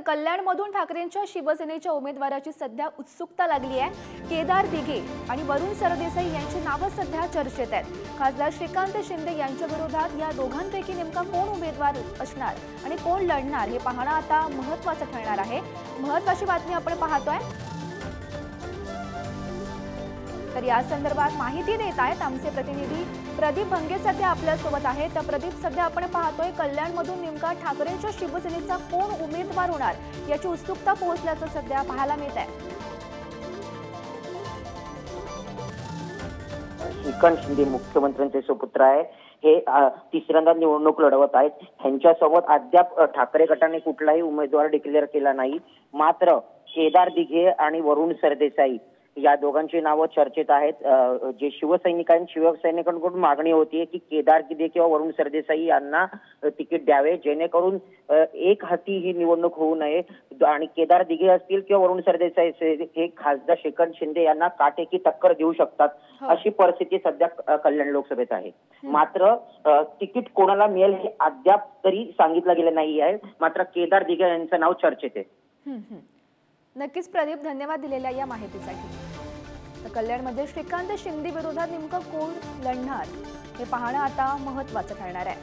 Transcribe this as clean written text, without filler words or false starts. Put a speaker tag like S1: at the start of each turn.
S1: कल्याणमधून ठाकरेंच्या शिवसेनेच्या उमेदवाराची सध्या उत्सुकता लागली आहे। केदार दिघे आणि वरुण सरदेसाई यांची नावे सध्या चर्चेत आहेत। खासदार श्रीकांत शिंदे यांच्या विरोधात या दोघांपैकी नेमका कोण उमेदवार असणार आणि कोण लढणार हे पाहणं आता महत्त्वाचं ठरणार आहे। महत्त्वाची बातमी आपण पाहतोय, तर या संदर्भात माहिती देत आहेत आमचे प्रतिनिधी प्रदीप भंगे सध्या आपल्या सोबत आहेत। तर प्रदीप, सध्या आपण पाहतोय कल्याणमधून नेमका ठाकरेंच्या शिवसेनेचा कोण उमेदवार होणार याची उत्सुकता पोहोचल्याचं सध्या पाहायला मिळत आहे।
S2: श्रीकांत शिंदे मुख्यमंत्र्यांचे सुपुत्र आहे, हे तिसऱ्यांदा निवडणूक लढवत आहेत। त्यांच्यासोबत अद्याप ठाकरे गटाने कुठलाही उमेदवार डिक्लेअर केला नाही। मात्र केदार दिघे आणि वरुण सरदेसाई या दोघांची नावं चर्चेत आहेत। जे शिवसैनिकांकडून मागणी होती की केदार दिघे किंवा वरुण सरदेसाई यांना तिकीट द्यावे, जेणेकरून एक हाती ही निवडणूक होऊ नये आणि केदार दिघे असतील किंवा वरुण सरदेसाई हे खासदार श्रीकांत शिंदे यांना काटेकी टक्कर देऊ शकतात, अशी परिस्थिती सध्या कल्याण लोकसभेत आहे। मात्र तिकीट कोणाला मिळेल हे अद्याप तरी सांगितलं गेलं नाही आहे। मात्र केदार दिघे यांचं नाव चर्चेत आहे।
S1: नक्कीच प्रदीप, धन्यवाद दिलेल्या या माहितीसाठी। तर कल्याणमध्ये श्रीकांत शिंदे विरोधात नेमकं कोण लढणार हे पाहणं आता महत्त्वाचं ठरणार आहे।